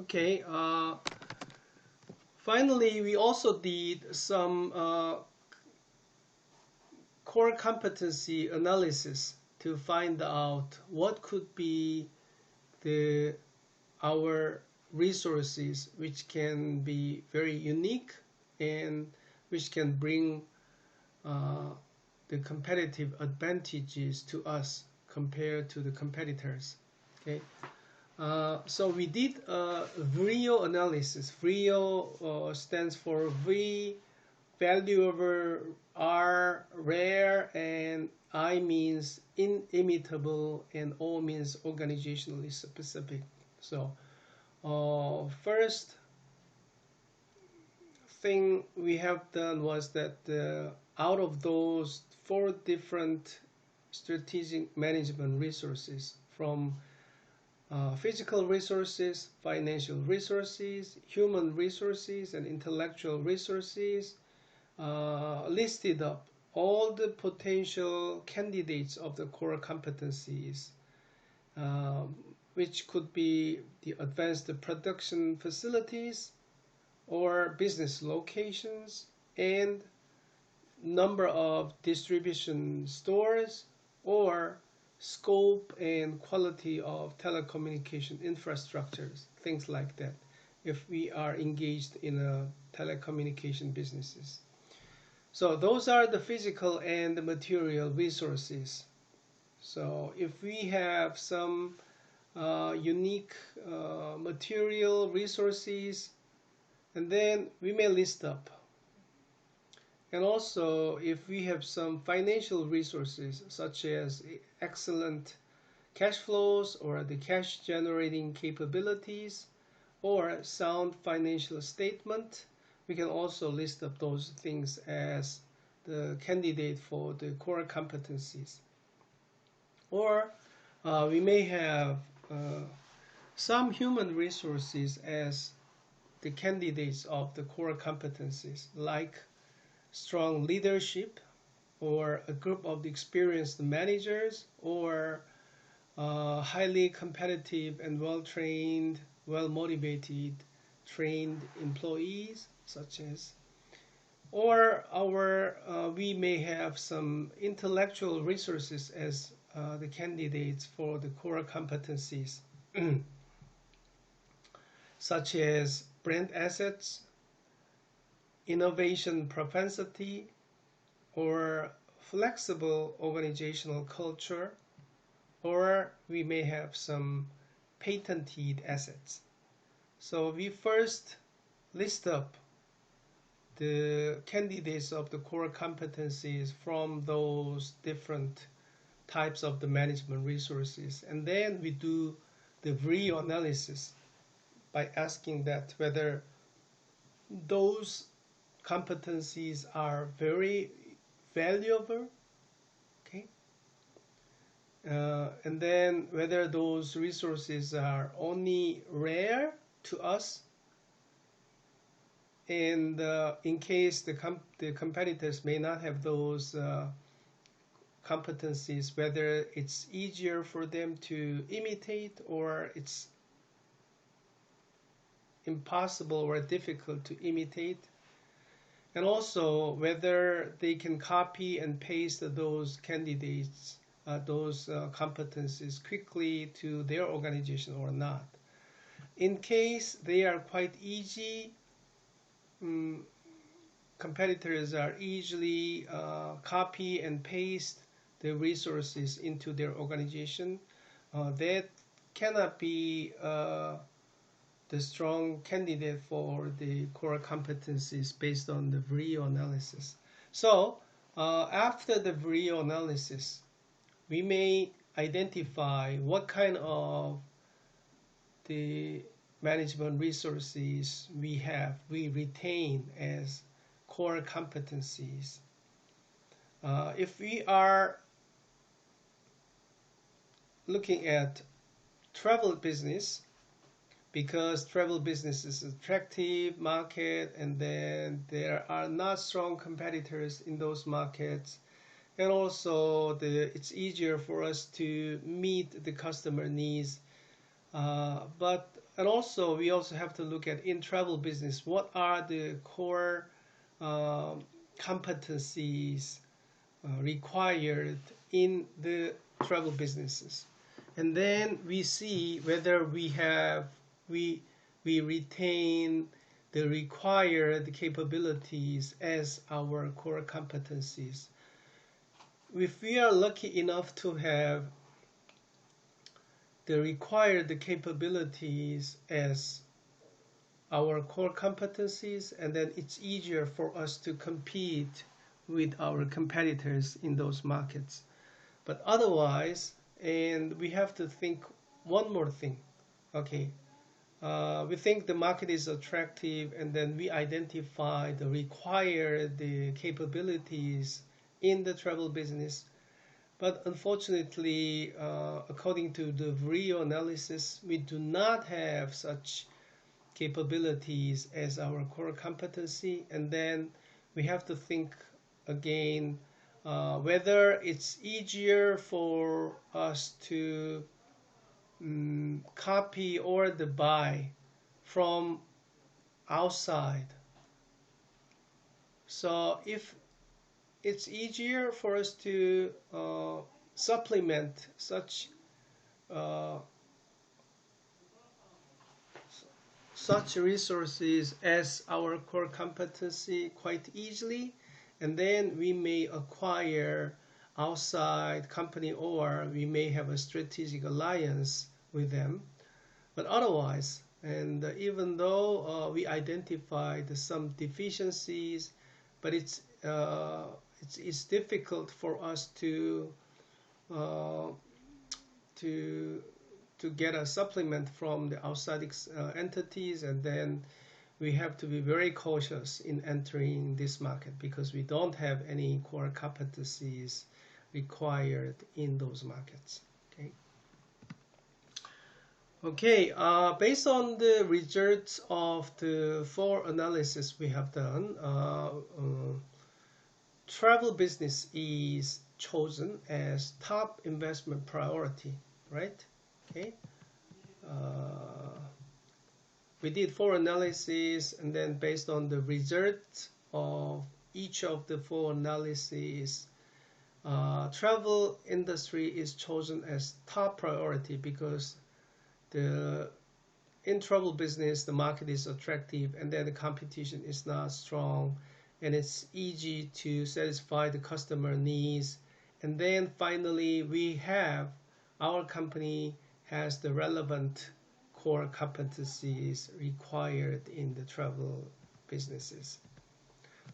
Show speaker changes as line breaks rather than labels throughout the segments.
Okay. Finally, we also did some core competency analysis to find out what could be our resources which can be very unique and which can bring the competitive advantages to us compared to the competitors. Okay. So we did a VRIO analysis. VRIO stands for V, value over R, rare, and I means inimitable, and O means organizationally specific. So first thing we have done was that out of those 4 different strategic management resources, from physical resources, financial resources, human resources, and intellectual resources, listed up all the potential candidates of the core competencies, which could be the advanced production facilities or business locations and number of distribution stores or scope and quality of telecommunication infrastructures, things like that, if we are engaged in telecommunication businesses. So those are the physical and the material resources. So if we have some unique material resources, and then we may list up. And also, if we have some financial resources, such as excellent cash flows or the cash generating capabilities or sound financial statement, we can also list up those things as the candidate for the core competencies. Or we may have some human resources as the candidates of the core competencies, like strong leadership, or a group of experienced managers, or highly competitive and well-trained, well-motivated, trained employees, such as, or we may have some intellectual resources as the candidates for the core competencies, such as brand assets, innovation propensity, or flexible organizational culture, or we may have some patented assets. So we first list up the candidates of the core competencies from those different types of the management resources, and then we do the VRIO analysis by asking that whether those competencies are very valuable, okay, and then whether those resources are only rare to us, and in case the competitors may not have those competencies, whether it's easier for them to imitate or it's impossible or difficult to imitate, and also whether they can copy and paste those candidates, those competencies quickly to their organization or not. In case they are quite easy, competitors are easily copy and paste the resources into their organization, that cannot be the strong candidate for the core competencies based on the VRIO analysis. So after the VRIO analysis, we may identify what kind of the management resources we retain as core competencies. If we are looking at travel business, because travel business is an attractive market, and then there are not strong competitors in those markets, and also it's easier for us to meet the customer needs And also we also have to look at in travel business, what are the core competencies required in the travel businesses, and then we see whether we retain the required capabilities as our core competencies. If we are lucky enough to have the required capabilities as our core competencies, and then it's easier for us to compete with our competitors in those markets. But otherwise, and we have to think one more thing. Okay, we think the market is attractive, and then we identify the required capabilities in the travel business. But unfortunately, according to the real analysis, we do not have such capabilities as our core competency, and then we have to think again whether it's easier for us to copy or to buy from outside. So if it's easier for us to supplement such resources as our core competency quite easily, and then we may acquire outside company, or we may have a strategic alliance with them. But otherwise, and even though we identified some deficiencies, but it's difficult for us to get a supplement from the outside entities, and then we have to be very cautious in entering this market because we don't have any core competencies required in those markets. Okay, based on the results of the 4 analysis we have done, travel business is chosen as top investment priority, right? Okay. We did 4 analyses, and then based on the results of each of the 4 analyses, travel industry is chosen as top priority because in travel business the market is attractive, and then the competition is not strong, and it's easy to satisfy the customer needs. And then finally our company has the relevant core competencies required in the travel businesses.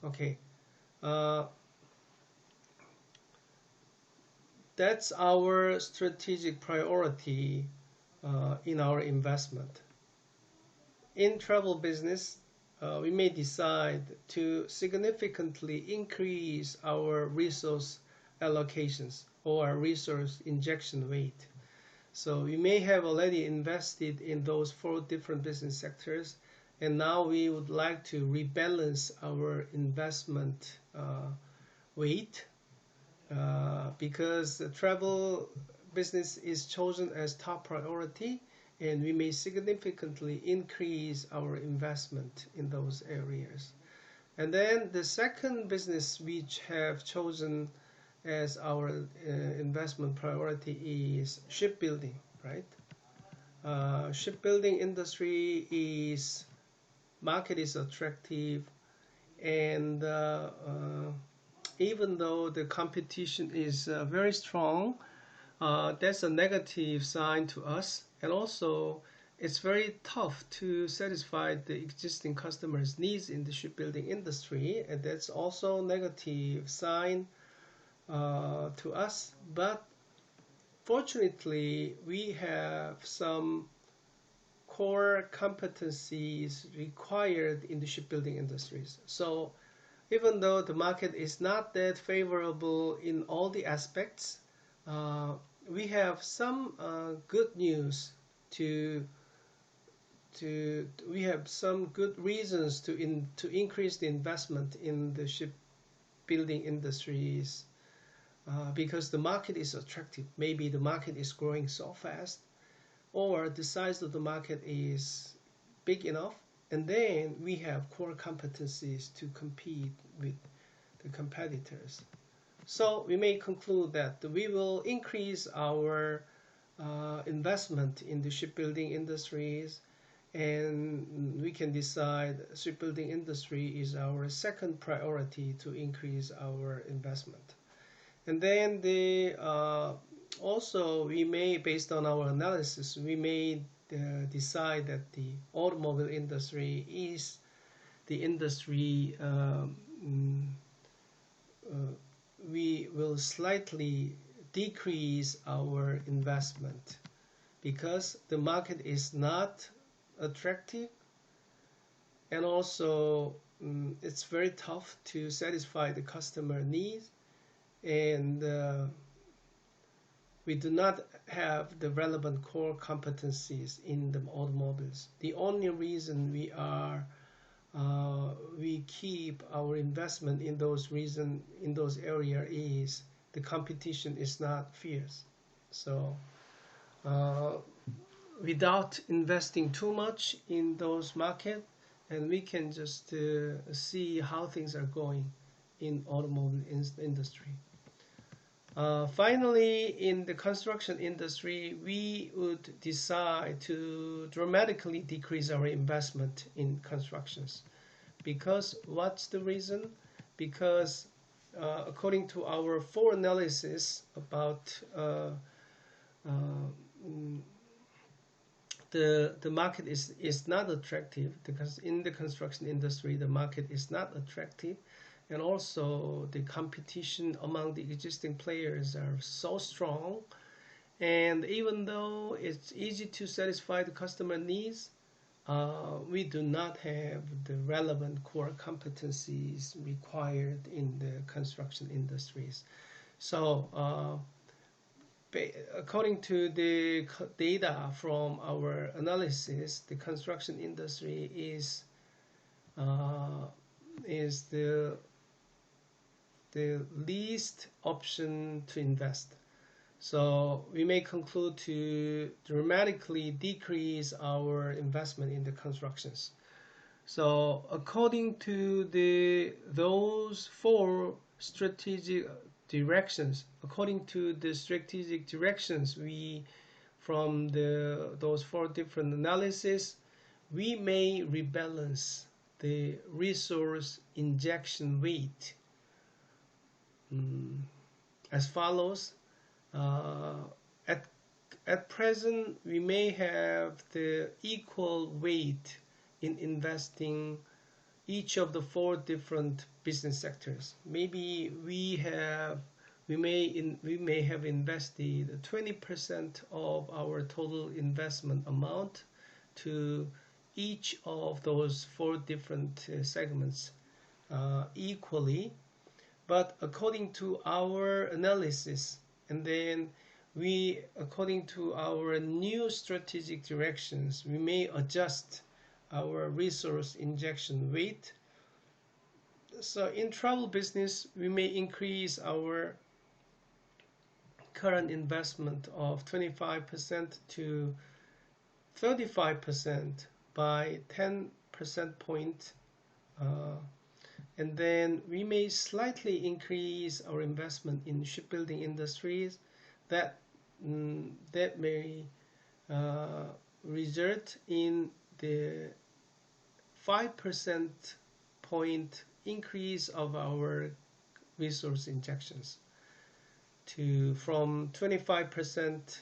Okay, that's our strategic priority in our investment. In travel business, we may decide to significantly increase our resource allocations or resource injection rate. So we may have already invested in those 4 different business sectors, and now we would like to rebalance our investment weight because the travel business is chosen as top priority, and we may significantly increase our investment in those areas. And then the second business which have chosen as our investment priority is shipbuilding, right? Shipbuilding industry market is attractive, and even though the competition is very strong, that's a negative sign to us. And also, it's very tough to satisfy the existing customers' needs in the shipbuilding industry, and that's also a negative sign to us. But fortunately, we have some core competencies required in the shipbuilding industries. So even though the market is not that favorable in all the aspects, we have some good news we have some good reasons to increase the investment in the shipbuilding industries because the market is attractive. Maybe the market is growing so fast, or the size of the market is big enough, and then we have core competencies to compete with the competitors. So we may conclude that we will increase our investment in the shipbuilding industries, and we can decide shipbuilding industry is our second priority to increase our investment. And then also we may, based on our analysis, we may decide that the automobile industry is the industry we will slightly decrease our investment because the market is not attractive, and also it's very tough to satisfy the customer needs, and we do not have the relevant core competencies in the automobiles. The only reason we keep our investment in those areas is the competition is not fierce. So without investing too much in those markets, and we can just see how things are going in automobile industry. Finally, in the construction industry, we would decide to dramatically decrease our investment in constructions. Because what's the reason? Because according to our full analysis about the market is not attractive, because in the construction industry the market is not attractive, and also the competition among the existing players are so strong, and even though it's easy to satisfy the customer needs, we do not have the relevant core competencies required in the construction industries. So according to the data from our analysis, the construction industry is the least option to invest. So we may conclude to dramatically decrease our investment in the constructions. So according to those four strategic directions, we from those four different analyses, we may rebalance the resource injection rate as follows. At present, we may have the equal weight in investing each of the four different business sectors. Maybe we may have invested 20% of our total investment amount to each of those four different segments equally. But according to our analysis, and then according to our new strategic directions, we may adjust our resource injection rate. So in travel business, we may increase our current investment of 25% to 35% by 10% point. And then we may slightly increase our investment in shipbuilding industries. That may result in the 5% point increase of our resource injections from 25%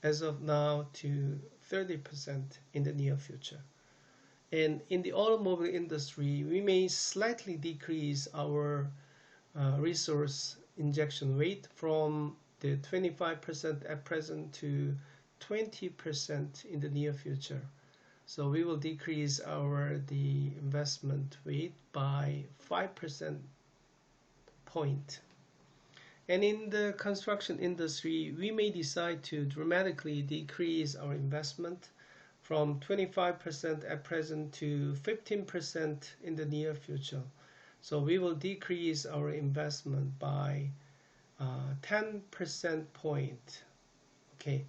as of now to 30% in the near future. And in the automobile industry, we may slightly decrease our resource injection rate from the 25% at present to 20% in the near future. So we will decrease the investment rate by 5% point. And in the construction industry, we may decide to dramatically decrease our investment from 25% at present to 15% in the near future. So we will decrease our investment by 10% point. Okay.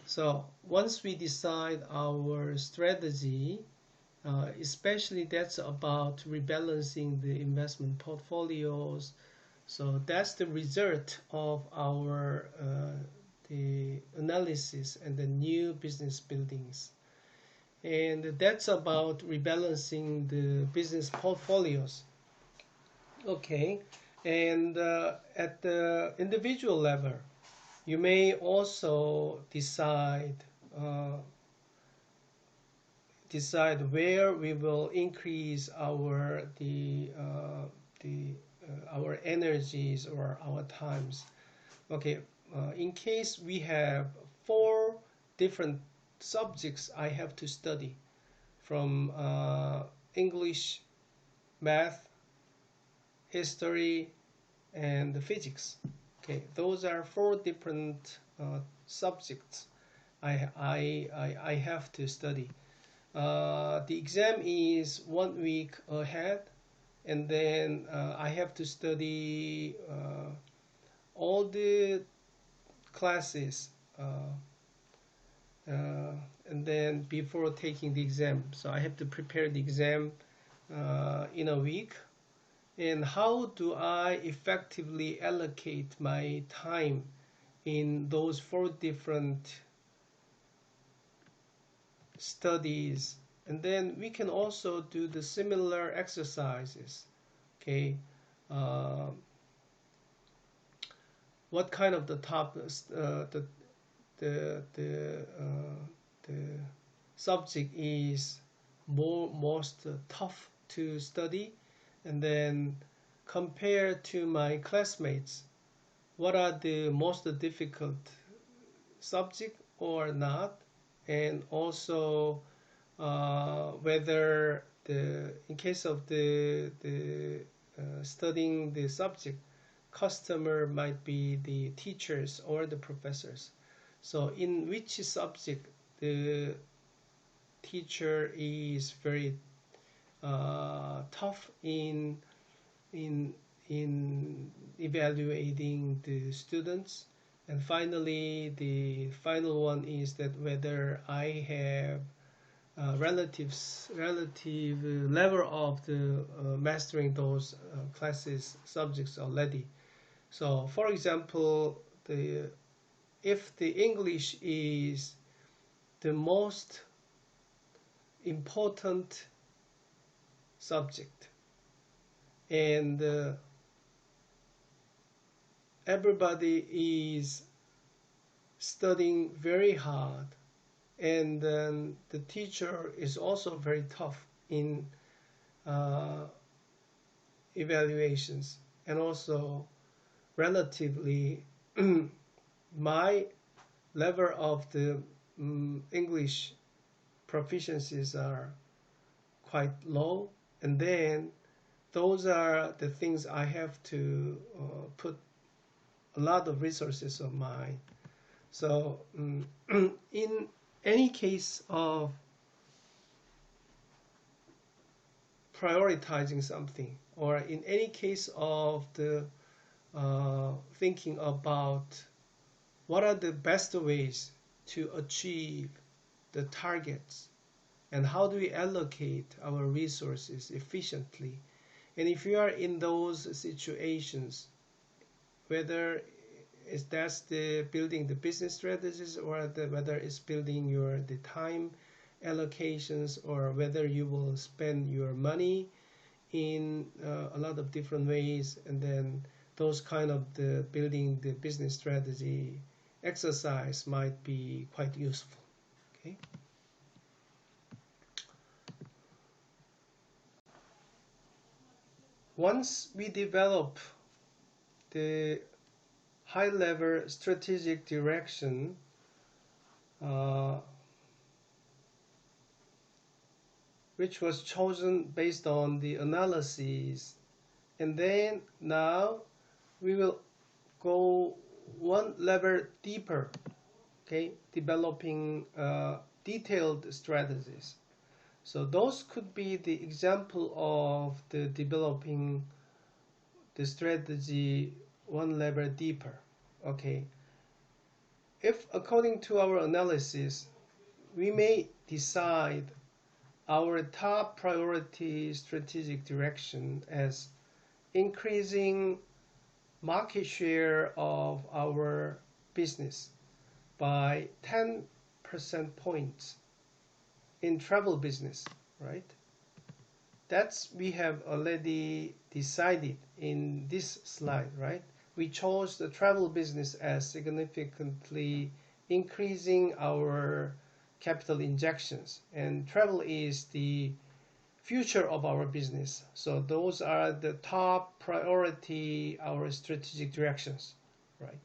So once we decide our strategy, especially that's about rebalancing the investment portfolios, so that's the result of our the analysis and the new business buildings. And that's about rebalancing the business portfolios. Okay, and at the individual level, you may also decide where we will increase our our energies or our times. Okay, in case we have 4 different subjects I have to study, from English, math, history, and physics. Okay, those are 4 different subjects I have to study. The exam is 1 week ahead, and then I have to study all the classes and then before taking the exam. So I have to prepare the exam in a week. And how do I effectively allocate my time in those 4 different studies? And then we can also do the similar exercises. Okay, what kind of the subject is most tough to study, and then compare to my classmates what are the most difficult subject or not, and also whether in case of the studying the subject, customer might be the teachers or the professors. So in which subject the teacher is very tough in evaluating the students. And finally, the final one is that whether I have relative level of the mastering those classes subjects already. So for example, if the English is the most important subject, and everybody is studying very hard, and then the teacher is also very tough in evaluations, and also relatively my level of the English proficiencies are quite low, and then those are the things I have to put a lot of resources of mine. So in any case of prioritizing something, or in any case of the thinking about what are the best ways to achieve the targets, and how do we allocate our resources efficiently. And if you are in those situations, whether that's the building the business strategies, or whether it's building the time allocations, or whether you will spend your money in a lot of different ways, and then those kind of the building the business strategy exercise might be quite useful. Okay. Once we develop the high-level strategic direction, which was chosen based on the analysis, and then now we will go 1 level deeper, okay, developing detailed strategies. So those could be the example of the developing the strategy 1 level deeper. Okay, if according to our analysis, we may decide our top priority strategic direction as increasing market share of our business by 10% points in travel business, right? That's we have already decided in this slide, right? We chose the travel business as significantly increasing our capital injections, and travel is the future of our business. So those are the top priority, our strategic directions, right?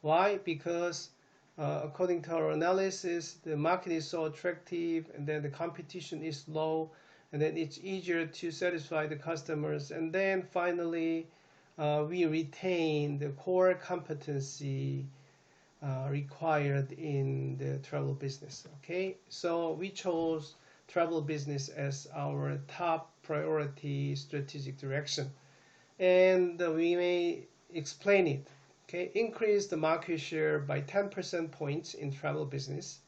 Why? Because according to our analysis, the market is so attractive, and then the competition is low, and then it's easier to satisfy the customers, and then finally we retain the core competency required in the travel business. Okay, so we chose travel business as our top priority strategic direction, and we may explain it. Okay, increase the market share by 10% points in travel business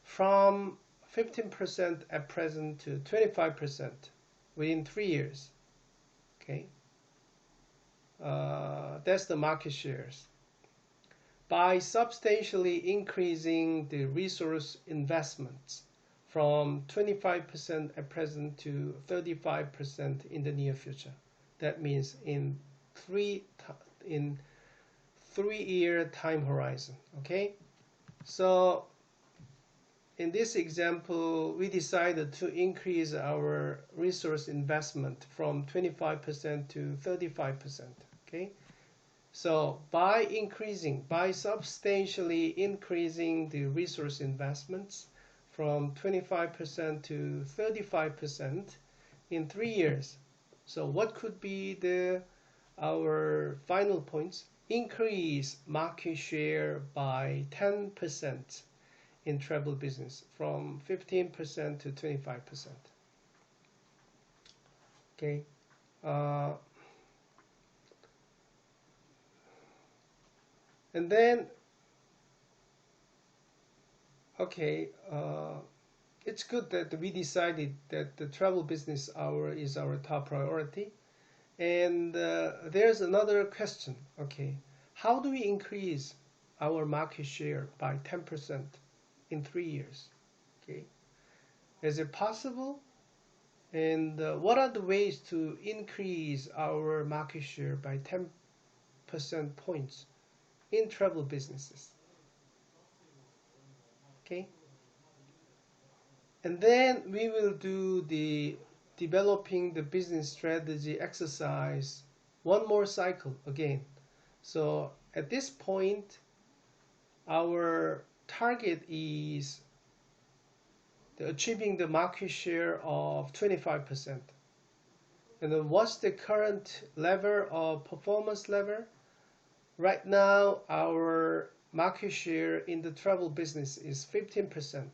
from 15% at present to 25% within 3 years. Okay, that's the market shares. By substantially increasing the resource investments from 25% at present to 35% in the near future. That means in 3-year time horizon. Okay, so in this example, we decided to increase our resource investment from 25% to 35%. Okay, so by substantially increasing the resource investments from 25% to 35% in 3 years. So what could be our final points? Increase market share by 10% in travel business from 15% to 25%. Okay. And then, okay, it's good that we decided that the travel business is our top priority. And there's another question. Okay, how do we increase our market share by 10% in 3 years? Okay, is it possible? And what are the ways to increase our market share by 10% points in travel businesses? Okay, and then we will do the developing the business strategy exercise one more cycle again. So at this point, our target is achieving the market share of 25%. And then what's the current level of performance level? Right now, our market share in the travel business is 15%.